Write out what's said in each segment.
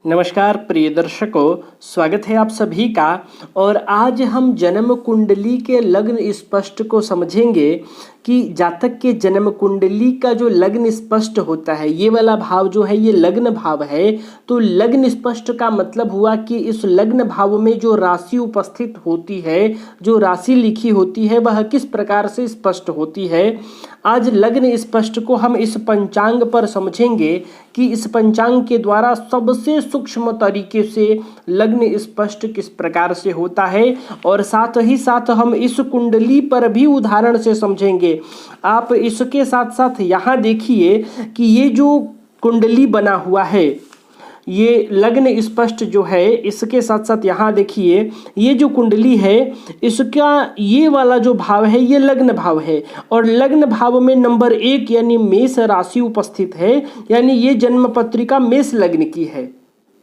नमस्कार प्रिय दर्शकों, स्वागत है आप सभी का। और आज हम जन्म कुंडली के लग्न स्पष्ट को समझेंगे कि जातक के जन्म कुंडली का जो लग्न स्पष्ट होता है, ये वाला भाव जो है ये लग्न भाव है। तो लग्न स्पष्ट का मतलब हुआ कि इस लग्न भाव में जो राशि उपस्थित होती है, जो राशि लिखी होती है, वह किस प्रकार से स्पष्ट होती है। आज लग्न स्पष्ट को हम इस पंचांग पर समझेंगे कि इस पंचांग के द्वारा सबसे सूक्ष्म तरीके से लग्न स्पष्ट किस प्रकार से होता है, और साथ ही साथ हम इस कुंडली पर भी उदाहरण से समझेंगे। आप इसके साथ साथ यहाँ देखिए कि ये जो कुंडली बना हुआ है, ये लग्न स्पष्ट जो है, इसके साथ साथ यहाँ देखिए ये जो कुंडली है, इसका ये वाला जो भाव है ये लग्न भाव है, और लग्न भाव में नंबर 1 यानी मेष राशि उपस्थित है। यानी ये जन्म पत्रिका मेष लग्न की है।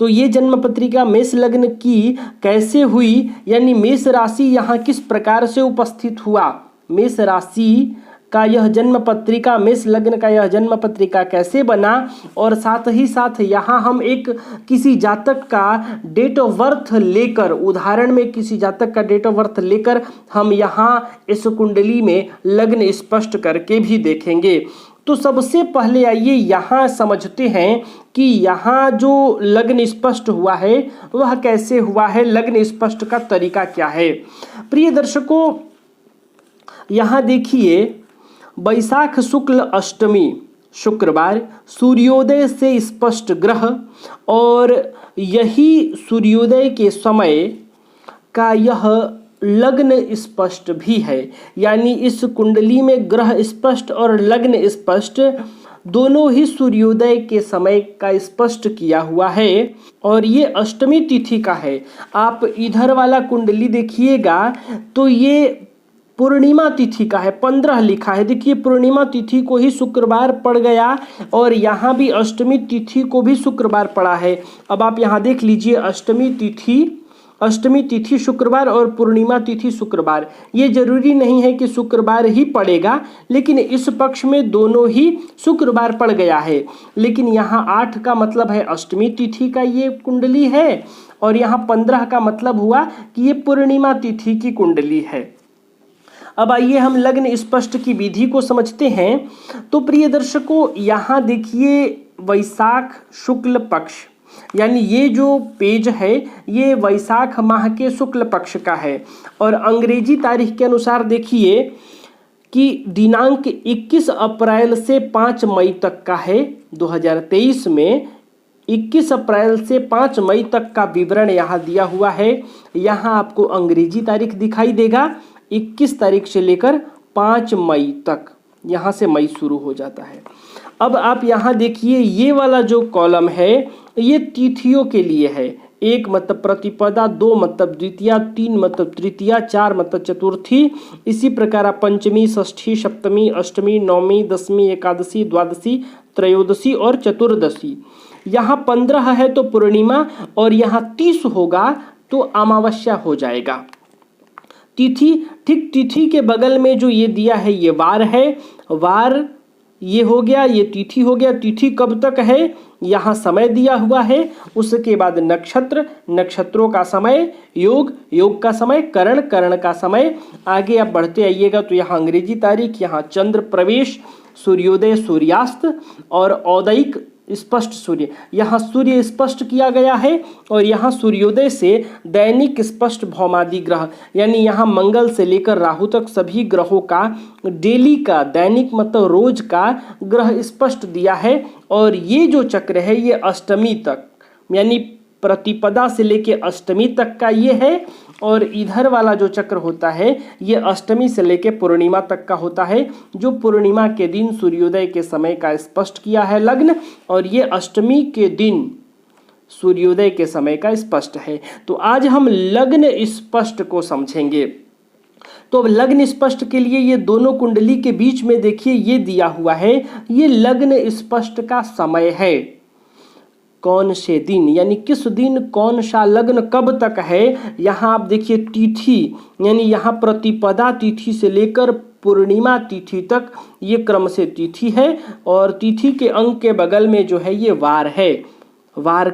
तो ये जन्म पत्रिका मेष लग्न की कैसे हुई, यानी मेष राशि यहाँ किस प्रकार से उपस्थित हुआ, मेष राशि का यह जन्म पत्रिका, मेष लग्न का यह जन्म पत्रिका कैसे बना। और साथ ही साथ यहाँ हम एक किसी जातक का डेट ऑफ बर्थ लेकर, उदाहरण में किसी जातक का डेट ऑफ बर्थ लेकर हम यहाँ इस कुंडली में लग्न स्पष्ट करके भी देखेंगे। तो सबसे पहले आइए यहाँ समझते हैं कि यहाँ जो लग्न स्पष्ट हुआ है वह कैसे हुआ है, लग्न स्पष्ट का तरीका क्या है। प्रिय दर्शकों, यहाँ देखिए वैशाख शुक्ल अष्टमी शुक्रवार, सूर्योदय से स्पष्ट ग्रह, और यही सूर्योदय के समय का यह लग्न स्पष्ट भी है। यानी इस कुंडली में ग्रह स्पष्ट और लग्न स्पष्ट दोनों ही सूर्योदय के समय का स्पष्ट किया हुआ है, और ये अष्टमी तिथि का है। आप इधर वाला कुंडली देखिएगा तो ये पूर्णिमा तिथि का है, 15 लिखा है। देखिए पूर्णिमा तिथि को ही शुक्रवार पड़ गया, और यहाँ भी अष्टमी तिथि को भी शुक्रवार पड़ा है। अब आप यहाँ देख लीजिए, अष्टमी तिथि शुक्रवार और पूर्णिमा तिथि शुक्रवार। ये जरूरी नहीं है कि शुक्रवार ही पड़ेगा, लेकिन इस पक्ष में दोनों ही शुक्रवार पड़ गया है। लेकिन यहाँ 8 का मतलब है अष्टमी तिथि का ये कुंडली है, और यहाँ 15 का मतलब हुआ कि ये पूर्णिमा तिथि की कुंडली है। अब आइए हम लग्न स्पष्ट की विधि को समझते हैं। तो प्रिय दर्शकों, यहाँ देखिए वैशाख शुक्ल पक्ष, यानी ये जो पेज है ये वैशाख माह के शुक्ल पक्ष का है, और अंग्रेजी तारीख के अनुसार देखिए कि दिनांक 21 अप्रैल से 5 मई तक का है। 2023 में 21 अप्रैल से 5 मई तक का विवरण यहाँ दिया हुआ है। यहाँ आपको अंग्रेजी तारीख दिखाई देगा, 21 तारीख से लेकर 5 मई तक, यहाँ से मई शुरू हो जाता है। अब आप यहाँ देखिए ये वाला जो कॉलम है ये तिथियों के लिए है। 1 मतलब प्रतिपदा, 2 मतलब द्वितीया, 3 मतलब तृतीया, 4 मतलब चतुर्थी। इसी प्रकार आप पंचमी, षष्ठी, सप्तमी, अष्टमी, नवमी, दशमी, एकादशी, द्वादशी, त्रयोदशी और चतुर्दशी। यहाँ 15 है तो पूर्णिमा, और यहाँ 30 होगा तो अमावस्या हो जाएगा। तिथि, ठीक तिथि के बगल में जो ये दिया है ये वार है, वार ये हो गया, ये तिथि हो गया। तिथि कब तक है, यहाँ समय दिया हुआ है। उसके बाद नक्षत्र, नक्षत्रों का समय, योग, योग का समय, करण, करण का समय। आगे आप बढ़ते आइएगा तो यहाँ अंग्रेजी तारीख, यहाँ चंद्र प्रवेश, सूर्योदय, सूर्यास्त और औदयिक स्पष्ट सूर्य। यहाँ सूर्य स्पष्ट किया गया है, और यहाँ सूर्योदय से दैनिक स्पष्ट भौमादि ग्रह, यानी यहाँ मंगल से लेकर राहु तक सभी ग्रहों का डेली का, दैनिक मतलब रोज का ग्रह स्पष्ट दिया है। और ये जो चक्र है ये अष्टमी तक, यानी प्रतिपदा से लेके अष्टमी तक का ये है, और इधर वाला जो चक्र होता है ये अष्टमी से लेके पूर्णिमा तक का होता है, जो पूर्णिमा के दिन सूर्योदय के समय का स्पष्ट किया है लग्न, और ये अष्टमी के दिन सूर्योदय के समय का स्पष्ट है। तो आज हम लग्न स्पष्ट को समझेंगे। तो अब लग्न स्पष्ट के लिए ये दोनों कुंडली के बीच में देखिए ये दिया हुआ है, ये लग्न स्पष्ट का समय है। कौन से दिन, यानी किस दिन कौन सा लग्न कब तक है। यहाँ आप देखिए तिथि, यानी यहाँ प्रतिपदा तिथि से लेकर पूर्णिमा तिथि तक ये क्रम से तिथि है, और तिथि के अंक के बगल में जो है ये वार है। वार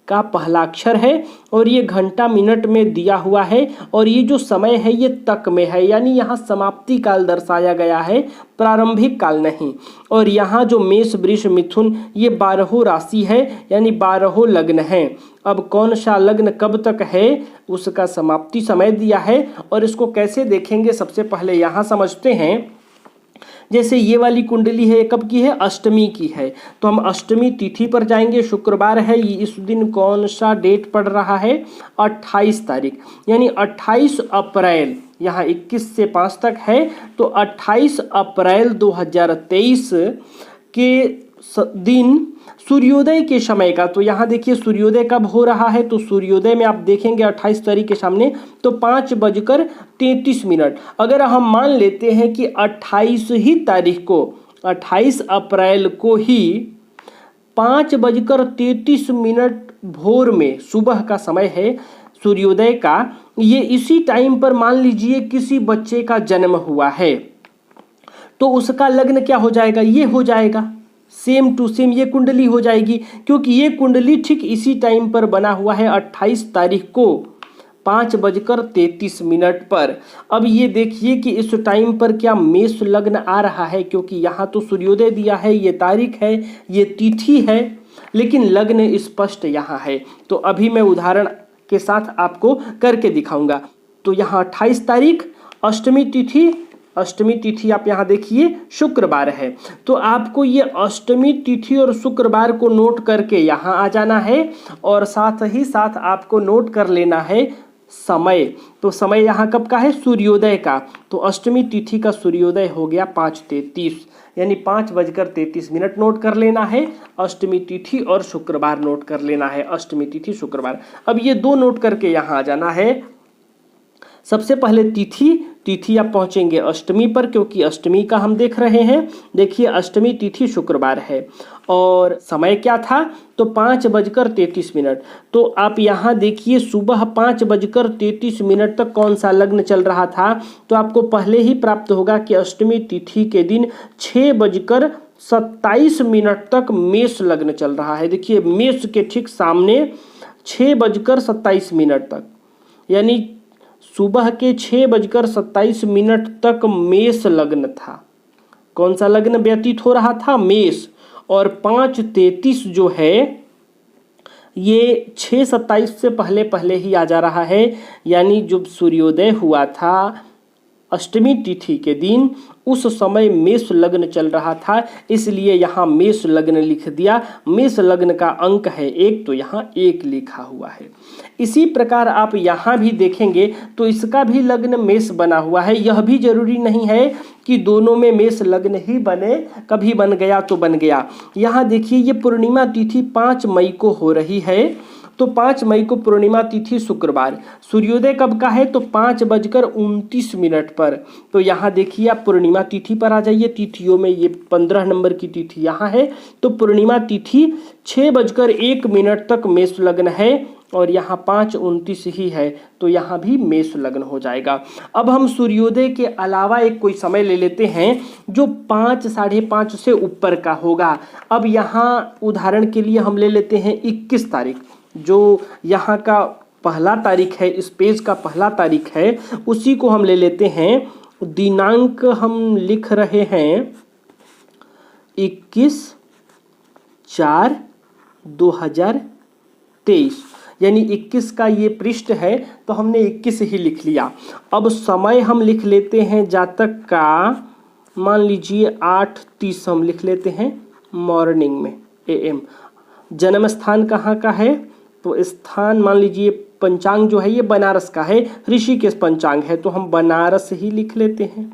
का पहला अक्षर है और ये घंटा मिनट में दिया हुआ है और ये जो समय है ये तक में है, यानी यहाँ समाप्ति काल दर्शाया गया है, प्रारंभिक काल नहीं। और यहाँ जो मेष वृष मिथुन ये 12 राशि है, यानी 12 लग्न है। अब कौन सा लग्न कब तक है उसका समाप्ति समय दिया है और इसको कैसे देखेंगे सबसे पहले यहाँ समझते हैं। जैसे ये वाली कुंडली है, कब की है, अष्टमी की है, तो हम अष्टमी तिथि पर जाएंगे, शुक्रवार है। इस दिन कौन सा डेट पड़ रहा है, 28 तारीख, यानी 28 अप्रैल, यहाँ 21 से 5 तक है, तो 28 अप्रैल 2023 के दिन सूर्योदय के समय का, तो यहाँ देखिए सूर्योदय कब हो रहा है, तो सूर्योदय में आप देखेंगे 28 तारीख के सामने तो 5:33। अगर हम मान लेते हैं कि 28 ही तारीख को, 28 अप्रैल को ही 5:33 भोर में सुबह का समय है सूर्योदय का, ये इसी टाइम पर मान लीजिए किसी बच्चे का जन्म हुआ है तो उसका लग्न क्या हो जाएगा, ये हो जाएगा, सेम टू सेम ये कुंडली हो जाएगी, क्योंकि ये कुंडली ठीक इसी टाइम पर बना हुआ है 28 तारीख को 5:33 पर। अब ये देखिए कि इस टाइम पर क्या मेष लग्न आ रहा है, क्योंकि यहाँ तो सूर्योदय दिया है, ये तारीख है, ये तिथि है, लेकिन लग्न स्पष्ट यहाँ है। तो अभी मैं उदाहरण के साथ आपको करके दिखाऊंगा। तो यहाँ 28 तारीख अष्टमी तिथि आप यहाँ देखिए शुक्रवार है, तो आपको ये अष्टमी तिथि और शुक्रवार को नोट करके यहाँ आ जाना है और साथ ही साथ आपको नोट कर लेना है समय। तो समय यहाँ कब का है, सूर्योदय का, तो अष्टमी तिथि का सूर्योदय हो गया 5:33, यानी 5:33 नोट कर लेना है, अष्टमी तिथि और शुक्रवार नोट कर लेना है, अष्टमी तिथि शुक्रवार। अब ये दो नोट करके यहाँ आ जाना है। सबसे पहले तिथि आप पहुंचेंगे अष्टमी पर, क्योंकि अष्टमी का हम देख रहे हैं। देखिए अष्टमी तिथि शुक्रवार है और समय क्या था, तो 5:33। तो आप यहाँ देखिए सुबह 5:33 तक कौन सा लग्न चल रहा था, तो आपको पहले ही प्राप्त होगा कि अष्टमी तिथि के दिन 6:27 तक मेष लग्न चल रहा है। देखिए मेष के ठीक सामने 6:27 तक, यानी सुबह के 6:27 तक मेष लग्न था। कौन सा लग्न व्यतीत हो रहा था, मेष। और 5:33 जो है ये 6:27 से पहले ही आ जा रहा है, यानी जब सूर्योदय हुआ था अष्टमी तिथि के दिन उस समय मेष लग्न चल रहा था, इसलिए यहाँ मेष लग्न लिख दिया। मेष लग्न का अंक है 1, तो यहाँ 1 लिखा हुआ है। इसी प्रकार आप यहाँ भी देखेंगे तो इसका भी लग्न मेष बना हुआ है। यह भी जरूरी नहीं है कि दोनों में मेष लग्न ही बने, कभी बन गया तो बन गया। यहाँ देखिए ये पूर्णिमा तिथि 5 मई को हो रही है, तो 5 मई को पूर्णिमा तिथि शुक्रवार, सूर्योदय कब का है, तो 5:29 पर। तो यहाँ देखिए आप पूर्णिमा तिथि पर आ जाइए, तिथियों में ये 15 नंबर की तिथि यहाँ है, तो पूर्णिमा तिथि 6:01 तक मेष लग्न है और यहाँ 5:29 ही है, तो यहाँ भी मेष लग्न हो जाएगा। अब हम सूर्योदय के अलावा एक कोई समय ले लेते हैं जो 5, 5:30 से ऊपर का होगा। अब यहाँ उदाहरण के लिए हम ले लेते हैं 21 तारीख, जो यहाँ का पहला तारीख है, इस पेज का पहला तारीख है, उसी को हम ले लेते हैं। दिनांक हम लिख रहे हैं 21/4/2023, यानी 21 का ये पृष्ठ है, तो हमने 21 ही लिख लिया। अब समय हम लिख लेते हैं जातक का, मान लीजिए 8:30 हम लिख लेते हैं मॉर्निंग में, AM। जन्म स्थान कहाँ का है, तो स्थान मान लीजिए, पंचांग जो है ये बनारस का है, ऋषिकेश पंचांग है, तो हम बनारस ही लिख लेते हैं,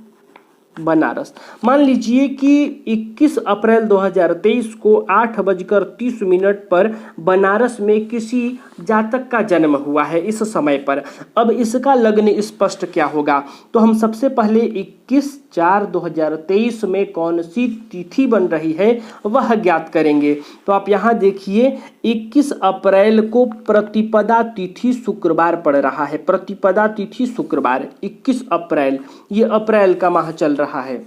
बनारस। मान लीजिए कि 21 अप्रैल 2023 को 8:30 पर बनारस में किसी जातक का जन्म हुआ है इस समय पर। अब इसका लग्न स्पष्ट क्या होगा, तो हम सबसे पहले 21/4/2023 में कौन सी तिथि बन रही है वह ज्ञात करेंगे। तो आप यहाँ देखिए 21 अप्रैल को प्रतिपदा तिथि शुक्रवार पड़ रहा है, प्रतिपदा तिथि शुक्रवार 21 अप्रैल, ये अप्रैल का माह चल रहा है।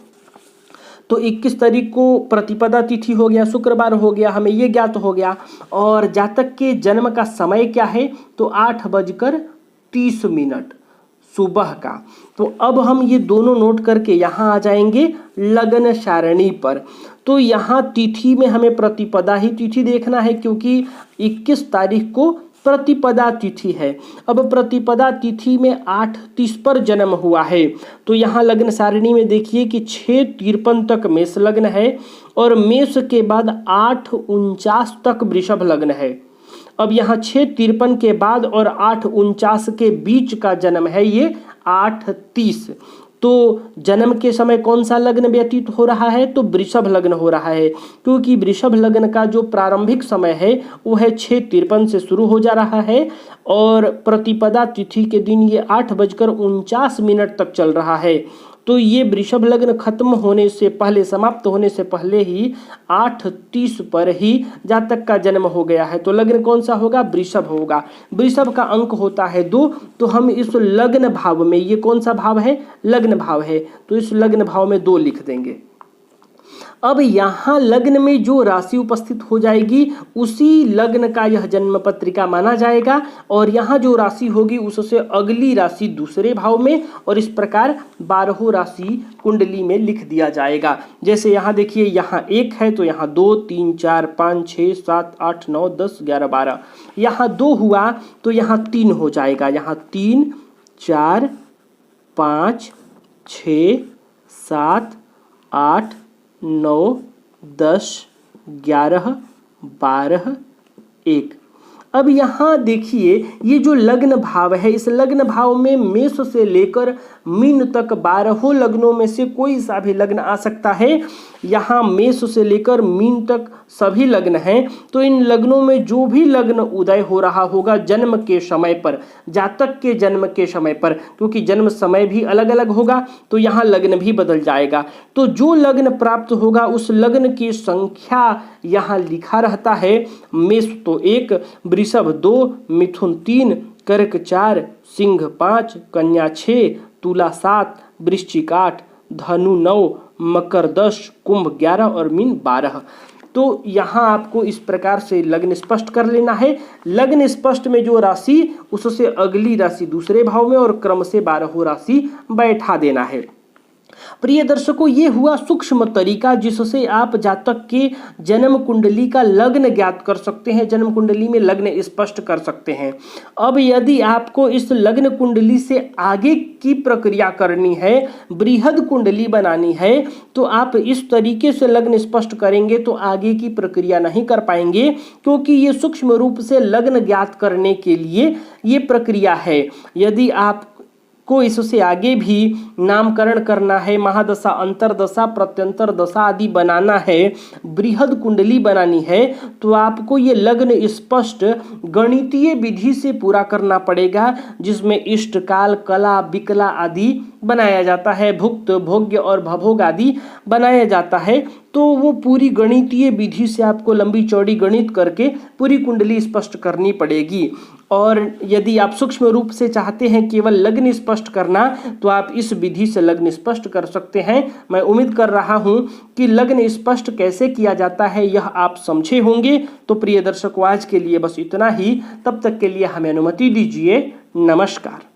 तो 21 तारीख को प्रतिपदा तिथि हो गया, शुक्रवार हो गया, हमें ये ज्ञात हो गया। और जातक के जन्म का समय क्या है, तो 8:30 सुबह का। तो अब हम ये दोनों नोट करके यहाँ आ जाएंगे लग्न सारणी पर। तो यहाँ तिथि में हमें प्रतिपदा ही तिथि देखना है, क्योंकि 21 तारीख को प्रतिपदा तिथि है। अब प्रतिपदा तिथि में 8:30 पर जन्म हुआ है। तो यहाँ लग्न सारणी में देखिए कि 6:53 तक मेष लग्न है और मेष के बाद 8:49 तक वृषभ लग्न है। अब यहाँ 6:53 के बाद और 8:49 के बीच का जन्म है ये 8:30। तो जन्म के समय कौन सा लग्न व्यतीत हो रहा है, तो वृषभ लग्न हो रहा है, क्योंकि वृषभ लग्न का जो प्रारंभिक समय है वो है 6:53 से शुरू हो जा रहा है और प्रतिपदा तिथि के दिन ये 8:49 तक चल रहा है। तो ये वृषभ लग्न खत्म होने से पहले, समाप्त होने से पहले ही 8:30 पर ही जातक का जन्म हो गया है। तो लग्न कौन सा होगा, वृषभ होगा। वृषभ का अंक होता है 2। तो हम इस लग्न भाव में, ये कौन सा भाव है, लग्न भाव है, तो इस लग्न भाव में 2 लिख देंगे। अब यहाँ लग्न में जो राशि उपस्थित हो जाएगी उसी लग्न का यह जन्म पत्रिका माना जाएगा और यहाँ जो राशि होगी उससे अगली राशि दूसरे भाव में, और इस प्रकार 12 राशि कुंडली में लिख दिया जाएगा। जैसे यहाँ देखिए, यहाँ 1 है तो यहाँ 2, 3, 4, 5, 6, 7, 8, 9, 10, 11, 12। यहाँ 2 हुआ तो यहाँ 3 हो जाएगा। यहाँ 3, 4, 5, 6, 7, 8, 9, 10, 11, 12, 1। अब यहाँ देखिए ये जो लग्न भाव है, इस लग्न भाव में मेष से लेकर मीन तक 12 लग्नों में से कोई सा भी लग्न आ सकता है। यहाँ मेष से लेकर मीन तक सभी लग्न हैं। तो इन लग्नों में जो भी लग्न उदय हो रहा होगा जन्म के समय पर, जातक के जन्म के समय पर, क्योंकि जन्म समय भी अलग अलग होगा तो यहाँ लग्न भी बदल जाएगा। तो जो लग्न प्राप्त होगा उस लग्न की संख्या यहाँ लिखा रहता है। मेष तो 1, वृषभ 2, मिथुन 3, कर्क 4, सिंह 5, कन्या 6, तुला 7, वृश्चिक 8, धनु 9, मकर 10, कुंभ 11 और मीन 12। तो यहाँ आपको इस प्रकार से लग्न स्पष्ट कर लेना है। लग्न स्पष्ट में जो राशि उससे अगली राशि दूसरे भाव में और क्रम से 12 राशि बैठा देना है। प्रिय दर्शकों, ये हुआ सूक्ष्म तरीका जिससे आप जातक के जन्म कुंडली का लग्न ज्ञात कर सकते हैं, जन्म कुंडली में लग्न स्पष्ट कर सकते हैं। अब यदि आपको इस लग्न कुंडली से आगे की प्रक्रिया करनी है, बृहद कुंडली बनानी है, तो आप इस तरीके से लग्न स्पष्ट करेंगे तो आगे की प्रक्रिया नहीं कर पाएंगे, क्योंकि ये सूक्ष्म रूप से लग्न ज्ञात करने के लिए ये प्रक्रिया है। यदि आप को इससे आगे भी नामकरण करना है, महादशा, अंतरदशा, प्रत्यंतर दशा आदि बनाना है, बृहद कुंडली बनानी है, तो आपको ये लग्न स्पष्ट गणितीय विधि से पूरा करना पड़ेगा, जिसमें इष्टकाल, कला, विकला आदि बनाया जाता है, भुक्त, भोग्य और भभोग आदि बनाया जाता है। तो वो पूरी गणितीय विधि से आपको लंबी चौड़ी गणित करके पूरी कुंडली स्पष्ट करनी पड़ेगी। और यदि आप सूक्ष्म रूप से चाहते हैं केवल लग्न स्पष्ट करना, तो आप इस विधि से लग्न स्पष्ट कर सकते हैं। मैं उम्मीद कर रहा हूं कि लग्न स्पष्ट कैसे किया जाता है यह आप समझे होंगे। तो प्रिय दर्शकों, आज के लिए बस इतना ही। तब तक के लिए हमें अनुमति दीजिए। नमस्कार।